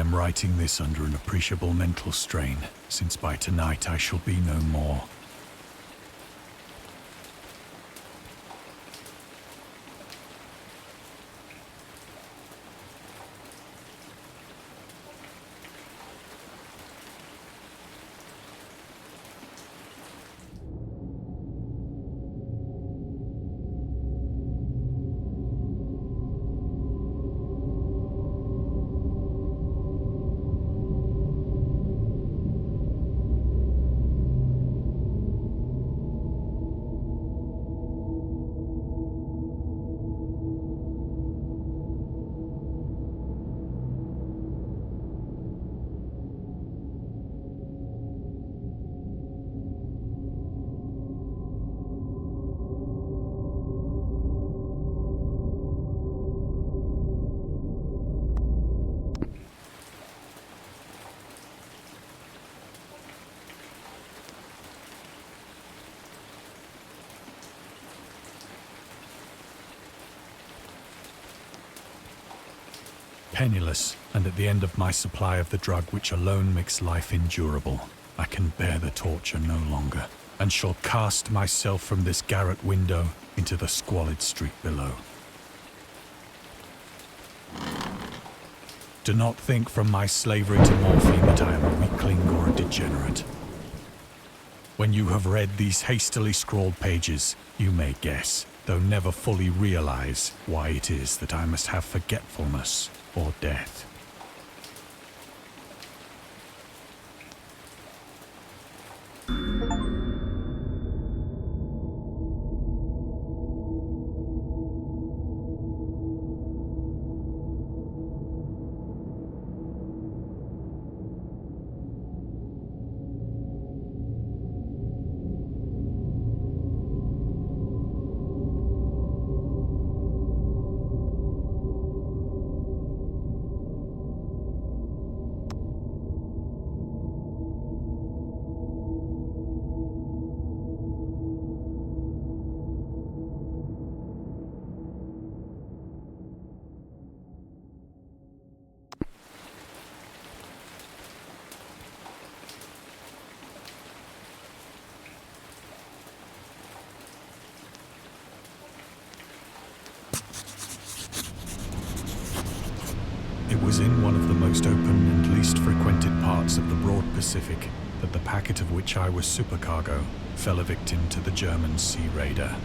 am writing this under an appreciable mental strain, since by tonight I shall be no more. Penniless, and at the end of my supply of the drug which alone makes life endurable, I can bear the torture no longer, and shall cast myself from this garret window into the squalid street below. Do not think from my slavery to morphine that I am a weakling or a degenerate. When you have read these hastily scrawled pages, you may guess, though never fully realize, why it is that I must have forgetfulness or death. It was in one of the most open and least frequented parts of the broad Pacific that the packet of which I was supercargo fell a victim to the German sea raider.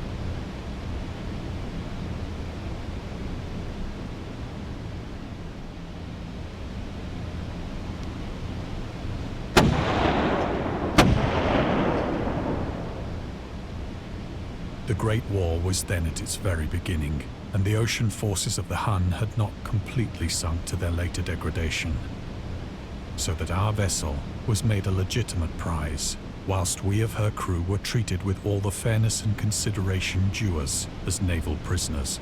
The Great War was then at its very beginning, and the ocean forces of the Hun had not completely sunk to their later degradation, so that our vessel was made a legitimate prize, whilst we of her crew were treated with all the fairness and consideration due us as naval prisoners.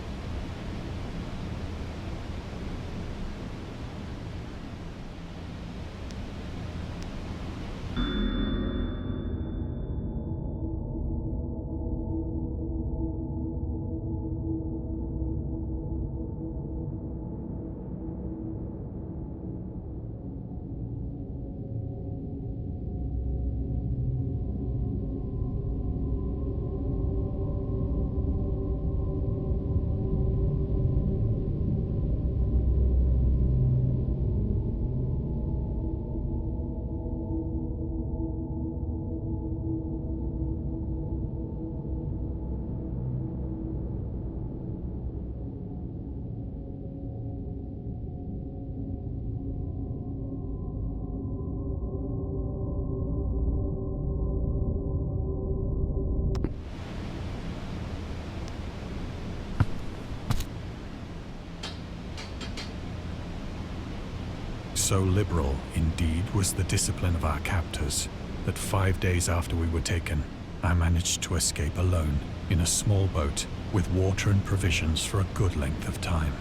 So liberal, indeed, was the discipline of our captors, that 5 days after we were taken, I managed to escape alone in a small boat with water and provisions for a good length of time.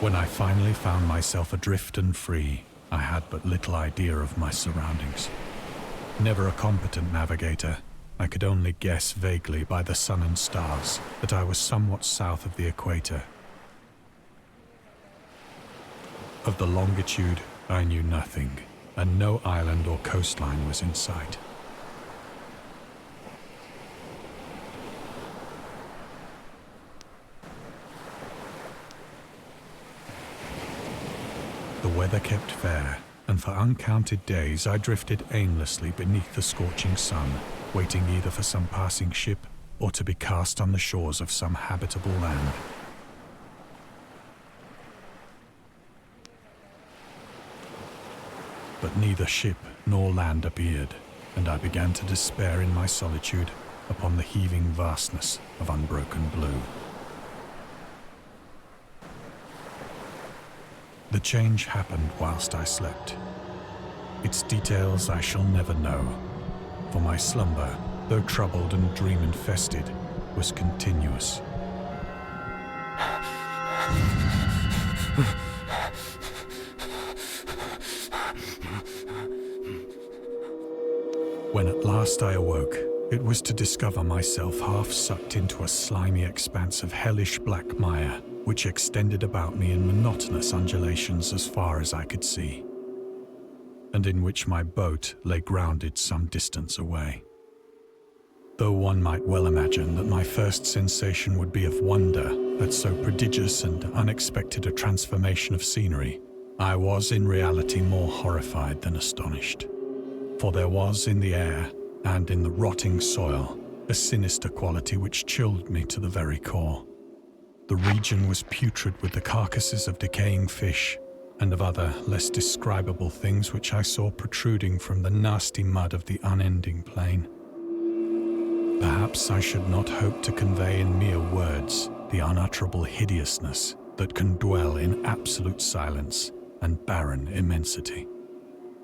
When I finally found myself adrift and free, I had but little idea of my surroundings. Never a competent navigator, I could only guess vaguely by the sun and stars that I was somewhat south of the equator. Of the longitude, I knew nothing, and no island or coastline was in sight. The weather kept fair, and for uncounted days I drifted aimlessly beneath the scorching sun, waiting either for some passing ship or to be cast on the shores of some habitable land. But neither ship nor land appeared, and I began to despair in my solitude upon the heaving vastness of unbroken blue. The change happened whilst I slept. Its details I shall never know, for my slumber, though troubled and dream-infested, was continuous. When at last I awoke, it was to discover myself half sucked into a slimy expanse of hellish black mire, which extended about me in monotonous undulations as far as I could see, and in which my boat lay grounded some distance away. Though one might well imagine that my first sensation would be of wonder at so prodigious and unexpected a transformation of scenery, I was in reality more horrified than astonished. For there was in the air and in the rotting soil a sinister quality which chilled me to the very core. The region was putrid with the carcasses of decaying fish and of other less describable things which I saw protruding from the nasty mud of the unending plain. Perhaps I should not hope to convey in mere words the unutterable hideousness that can dwell in absolute silence and barren immensity.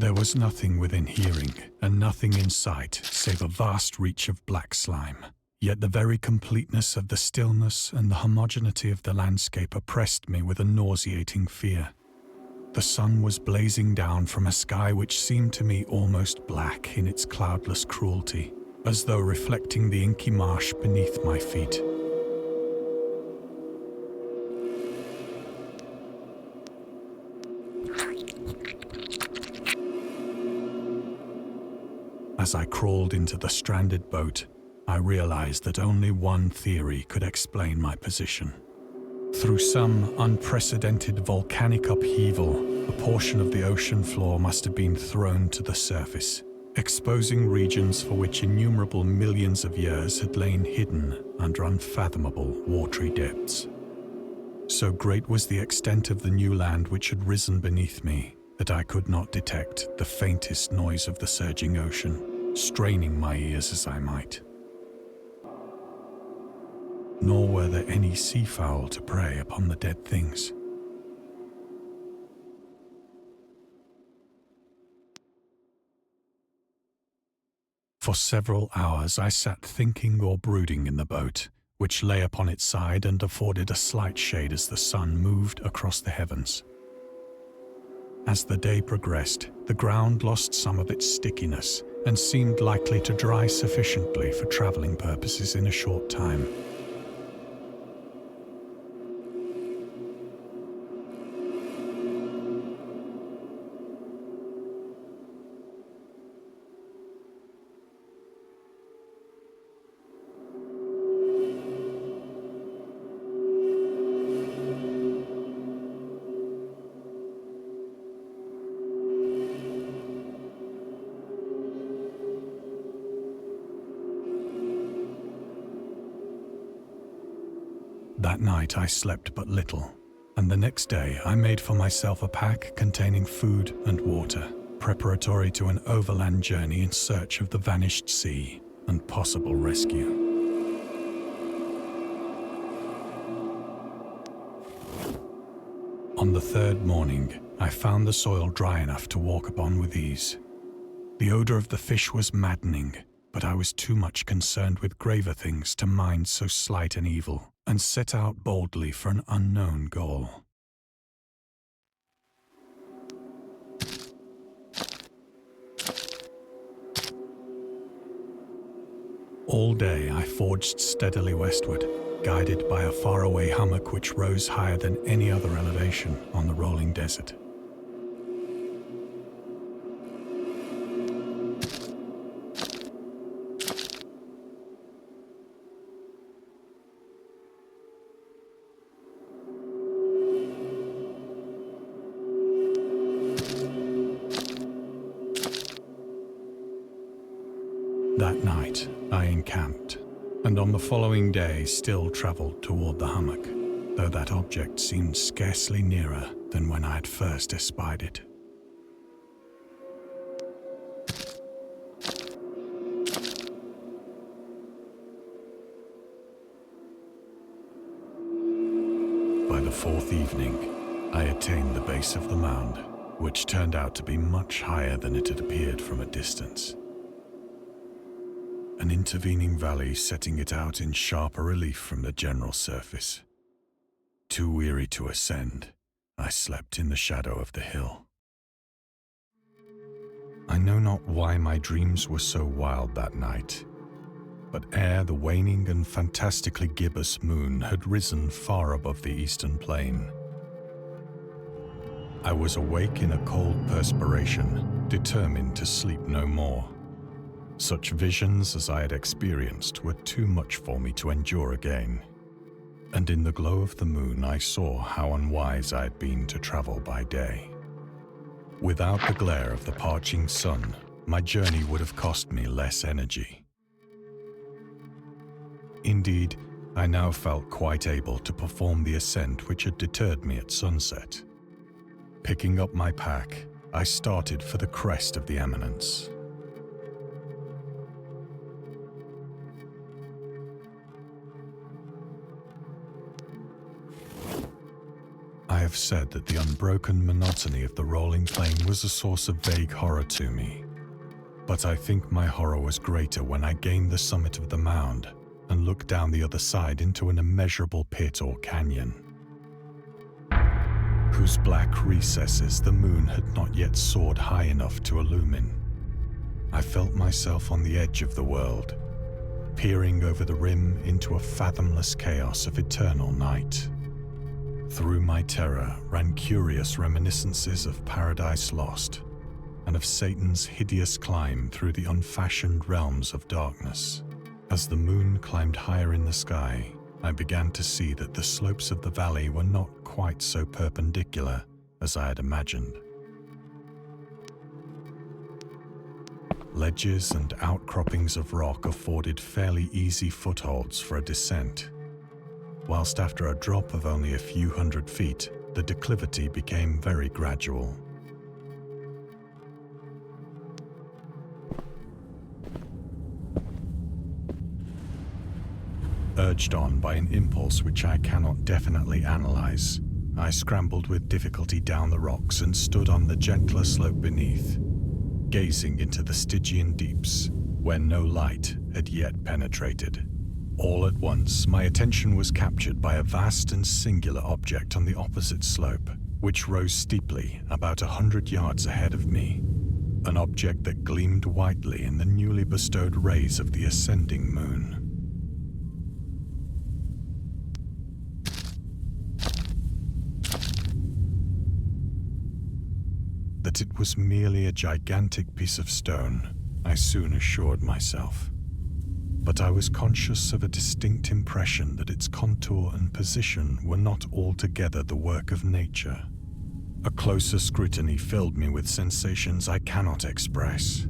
There was nothing within hearing and nothing in sight save a vast reach of black slime. Yet the very completeness of the stillness and the homogeneity of the landscape oppressed me with a nauseating fear. The sun was blazing down from a sky which seemed to me almost black in its cloudless cruelty, as though reflecting the inky marsh beneath my feet. As I crawled into the stranded boat, I realized that only one theory could explain my position. Through some unprecedented volcanic upheaval, a portion of the ocean floor must have been thrown to the surface, exposing regions for which innumerable millions of years had lain hidden under unfathomable watery depths. So great was the extent of the new land which had risen beneath me that I could not detect the faintest noise of the surging ocean, straining my ears as I might. Nor were there any seafowl to prey upon the dead things. For several hours I sat thinking or brooding in the boat, which lay upon its side and afforded a slight shade as the sun moved across the heavens. As the day progressed, the ground lost some of its stickiness and seemed likely to dry sufficiently for traveling purposes in a short time. That night I slept but little, and the next day I made for myself a pack containing food and water, preparatory to an overland journey in search of the vanished sea and possible rescue. On the third morning, I found the soil dry enough to walk upon with ease. The odor of the fish was maddening, but I was too much concerned with graver things to mind so slight an evil, and set out boldly for an unknown goal. All day I forged steadily westward, guided by a faraway hummock which rose higher than any other elevation on the rolling desert. That night, I encamped, and on the following day still travelled toward the hummock, though that object seemed scarcely nearer than when I had first espied it. By the fourth evening, I attained the base of the mound, which turned out to be much higher than it had appeared from a distance. An intervening valley setting it out in sharper relief from the general surface. Too weary to ascend, I slept in the shadow of the hill. I know not why my dreams were so wild that night, but ere the waning and fantastically gibbous moon had risen far above the eastern plain, I was awake in a cold perspiration, determined to sleep no more. Such visions as I had experienced were too much for me to endure again, and in the glow of the moon I saw how unwise I had been to travel by day. Without the glare of the parching sun, my journey would have cost me less energy. Indeed, I now felt quite able to perform the ascent which had deterred me at sunset. Picking up my pack, I started for the crest of the eminence. I have said that the unbroken monotony of the rolling plain was a source of vague horror to me, but I think my horror was greater when I gained the summit of the mound and looked down the other side into an immeasurable pit or canyon, whose black recesses the moon had not yet soared high enough to illumine. I felt myself on the edge of the world, peering over the rim into a fathomless chaos of eternal night. Through my terror ran curious reminiscences of Paradise Lost and of Satan's hideous climb through the unfashioned realms of darkness. As the moon climbed higher in the sky, I began to see that the slopes of the valley were not quite so perpendicular as I had imagined. Ledges and outcroppings of rock afforded fairly easy footholds for a descent, whilst after a drop of only a few hundred feet, the declivity became very gradual. Urged on by an impulse which I cannot definitely analyze, I scrambled with difficulty down the rocks and stood on the gentler slope beneath, gazing into the Stygian deeps, where no light had yet penetrated. All at once, my attention was captured by a vast and singular object on the opposite slope, which rose steeply about 100 yards ahead of me, an object that gleamed whitely in the newly bestowed rays of the ascending moon. That it was merely a gigantic piece of stone, I soon assured myself. But I was conscious of a distinct impression that its contour and position were not altogether the work of nature. A closer scrutiny filled me with sensations I cannot express.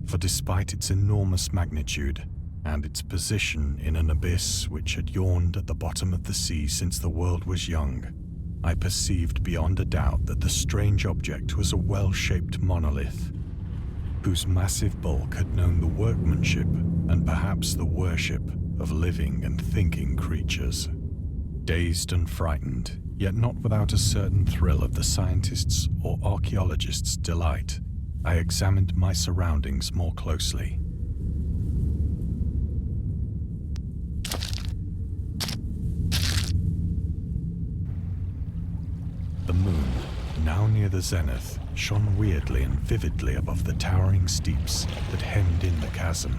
For despite its enormous magnitude and its position in an abyss which had yawned at the bottom of the sea since the world was young, I perceived beyond a doubt that the strange object was a well-shaped monolith, whose massive bulk had known the workmanship and perhaps the worship of living and thinking creatures. Dazed and frightened, yet not without a certain thrill of the scientist's or archaeologist's delight, I examined my surroundings more closely. The moon, now near the zenith, shone weirdly and vividly above the towering steeps that hemmed in the chasm,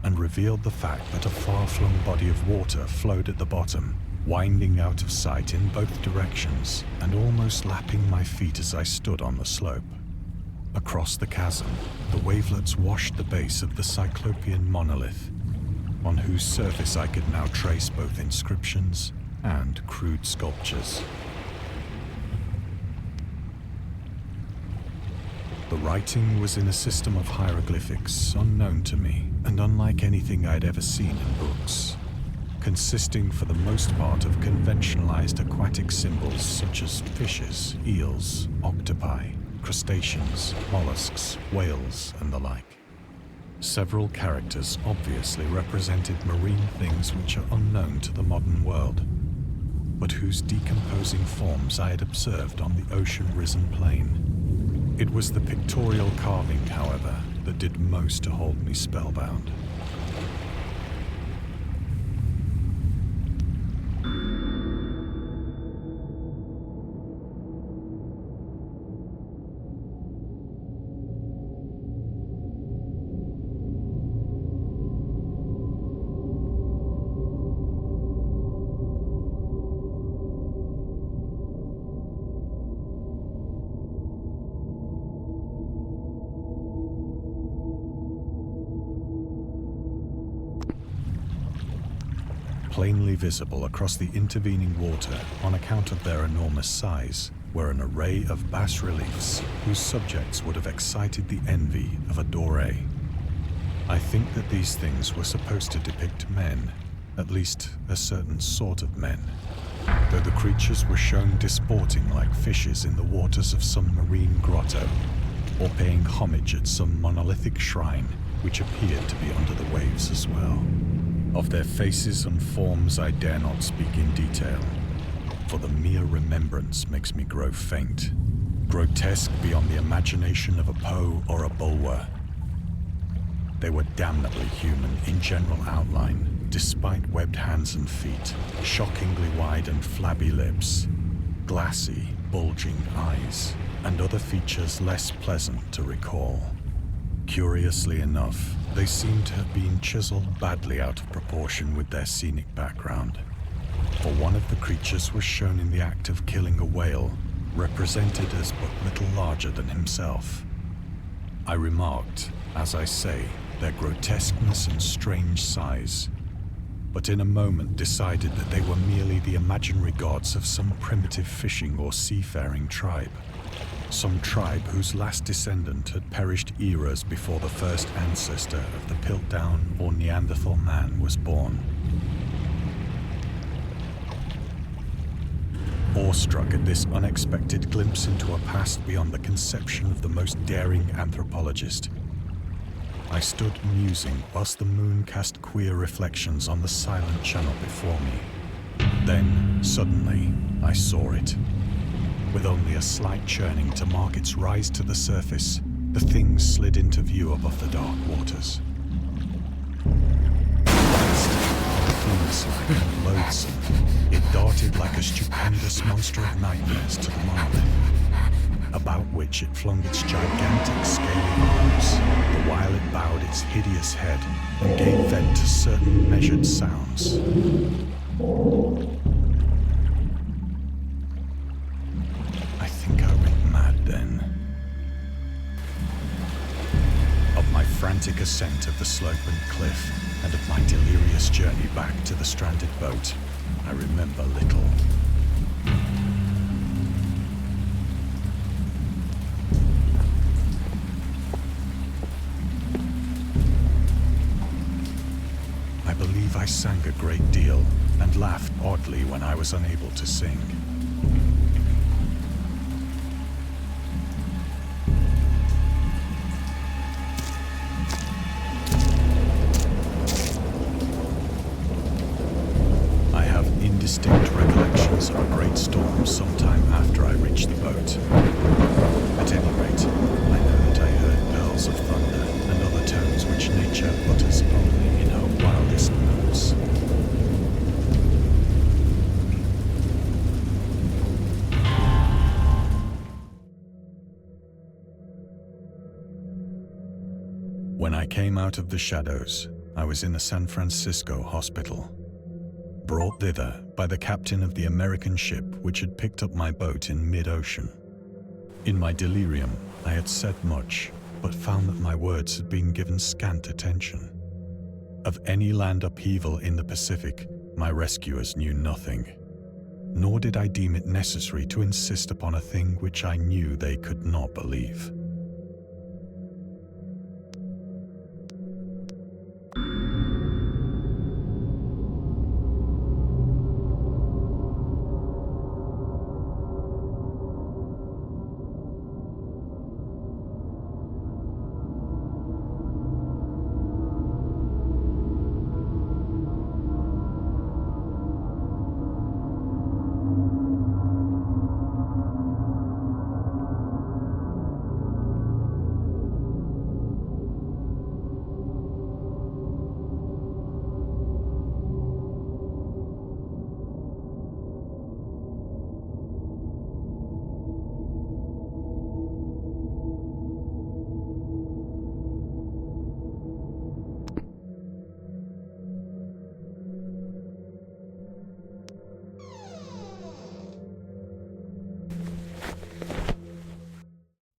and revealed the fact that a far-flung body of water flowed at the bottom, winding out of sight in both directions and almost lapping my feet as I stood on the slope. Across the chasm, the wavelets washed the base of the Cyclopean monolith, on whose surface I could now trace both inscriptions and crude sculptures. The writing was in a system of hieroglyphics unknown to me and unlike anything I'd ever seen in books, consisting for the most part of conventionalized aquatic symbols such as fishes, eels, octopi, crustaceans, mollusks, whales, and the like. Several characters obviously represented marine things which are unknown to the modern world, but whose decomposing forms I had observed on the ocean-risen plain. It was the pictorial carving, however, that did most to hold me spellbound. Plainly visible across the intervening water on account of their enormous size were an array of bas-reliefs whose subjects would have excited the envy of a Doré. I think that these things were supposed to depict men, at least a certain sort of men, though the creatures were shown disporting like fishes in the waters of some marine grotto, or paying homage at some monolithic shrine which appeared to be under the waves as well. Of their faces and forms I dare not speak in detail, for the mere remembrance makes me grow faint, grotesque beyond the imagination of a Poe or a Bulwer. They were damnably human in general outline, despite webbed hands and feet, shockingly wide and flabby lips, glassy, bulging eyes, and other features less pleasant to recall. Curiously enough, they seem to have been chiseled badly out of proportion with their scenic background, for one of the creatures was shown in the act of killing a whale, represented as but little larger than himself. I remarked, as I say, their grotesqueness and strange size, but in a moment decided that they were merely the imaginary gods of some primitive fishing or seafaring tribe. Some tribe whose last descendant had perished eras before the first ancestor of the Piltdown or Neanderthal man was born. Awestruck at this unexpected glimpse into a past beyond the conception of the most daring anthropologist, I stood musing whilst the moon cast queer reflections on the silent channel before me. Then, suddenly, I saw it. With only a slight churning to mark its rise to the surface, the thing slid into view above the dark waters. Fiend-like and loathsome, it darted like a stupendous monster of nightmares to the monolith, about which it flung its gigantic scaly arms, the while it bowed its hideous head and gave vent to certain measured sounds. I think I went mad then. Of my frantic ascent of the slope and cliff, and of my delirious journey back to the stranded boat, I remember little. I believe I sang a great deal and laughed oddly when I was unable to sing. Indistinct recollections of a great storm sometime after I reached the boat. At any rate, I know that I heard pearls of thunder and other tones which nature utters only in her wildest moods. When I came out of the shadows, I was in a San Francisco hospital, brought thither by the captain of the American ship which had picked up my boat in mid-ocean. In my delirium, I had said much, but found that my words had been given scant attention. Of any land upheaval in the Pacific, my rescuers knew nothing, nor did I deem it necessary to insist upon a thing which I knew they could not believe.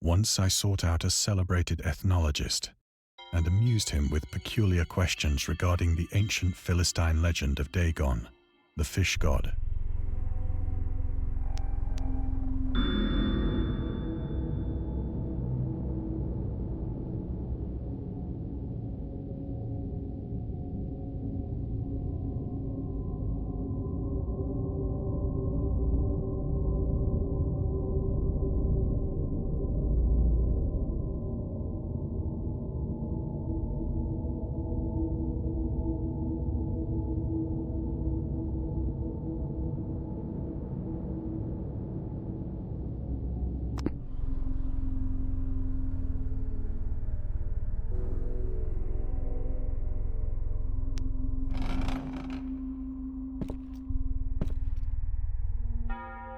Once I sought out a celebrated ethnologist and amused him with peculiar questions regarding the ancient Philistine legend of Dagon, the fish god.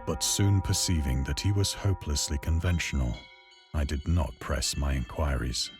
But soon perceiving that he was hopelessly conventional, I did not press my inquiries.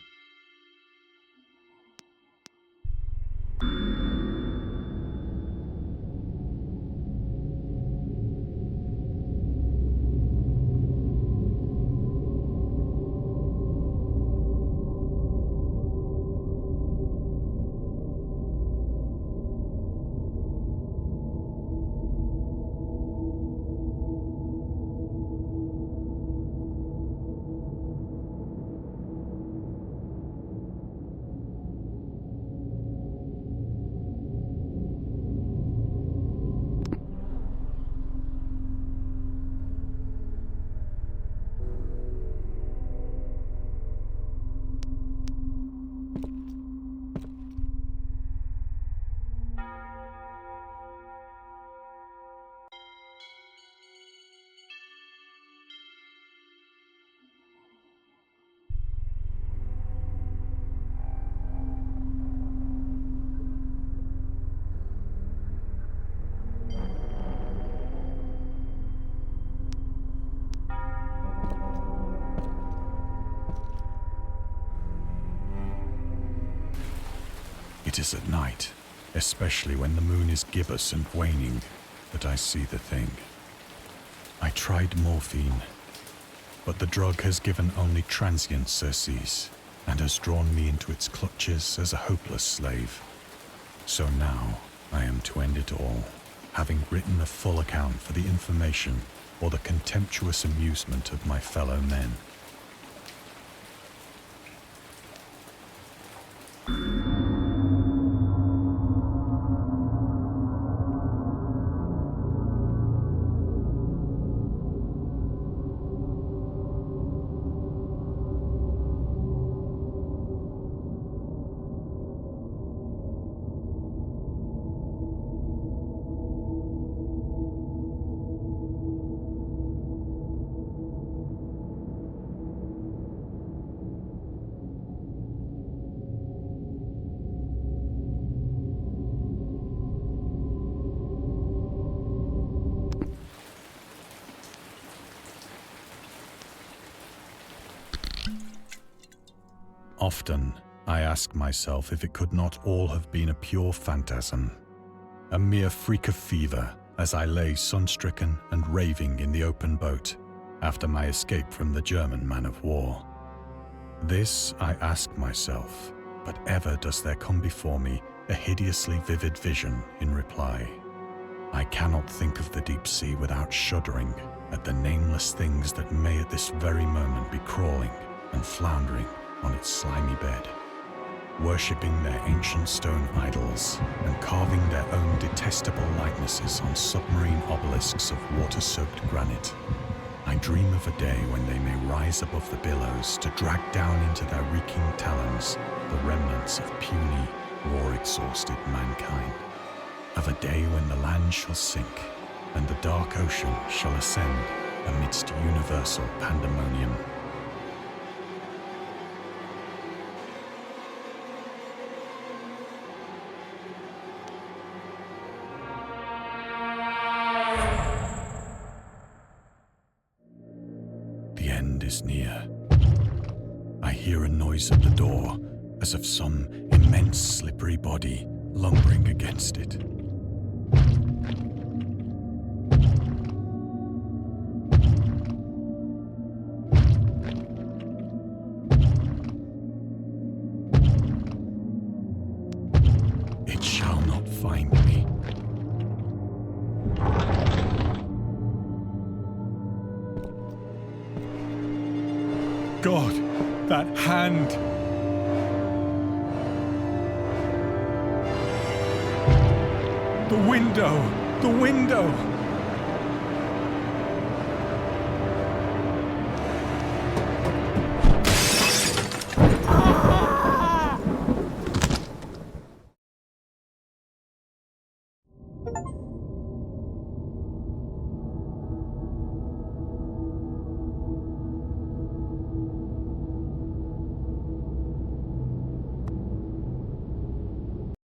It is at night, especially when the moon is gibbous and waning, that I see the thing. I tried morphine, but the drug has given only transient surcease and has drawn me into its clutches as a hopeless slave. So now I am to end it all, having written a full account for the information or the contemptuous amusement of my fellow men. Often, I ask myself if it could not all have been a pure phantasm, a mere freak of fever as I lay sun-stricken and raving in the open boat after my escape from the German man-of-war. This I ask myself, but ever does there come before me a hideously vivid vision in reply. I cannot think of the deep sea without shuddering at the nameless things that may at this very moment be crawling and floundering on its slimy bed, worshipping their ancient stone idols and carving their own detestable likenesses on submarine obelisks of water-soaked granite. I dream of a day when they may rise above the billows to drag down into their reeking talons the remnants of puny, war-exhausted mankind. Of a day when the land shall sink and the dark ocean shall ascend amidst universal pandemonium. The end is near. I hear a noise at the door, as of some immense slippery body lumbering against it. It shall not find me. God, that hand! The window! The window!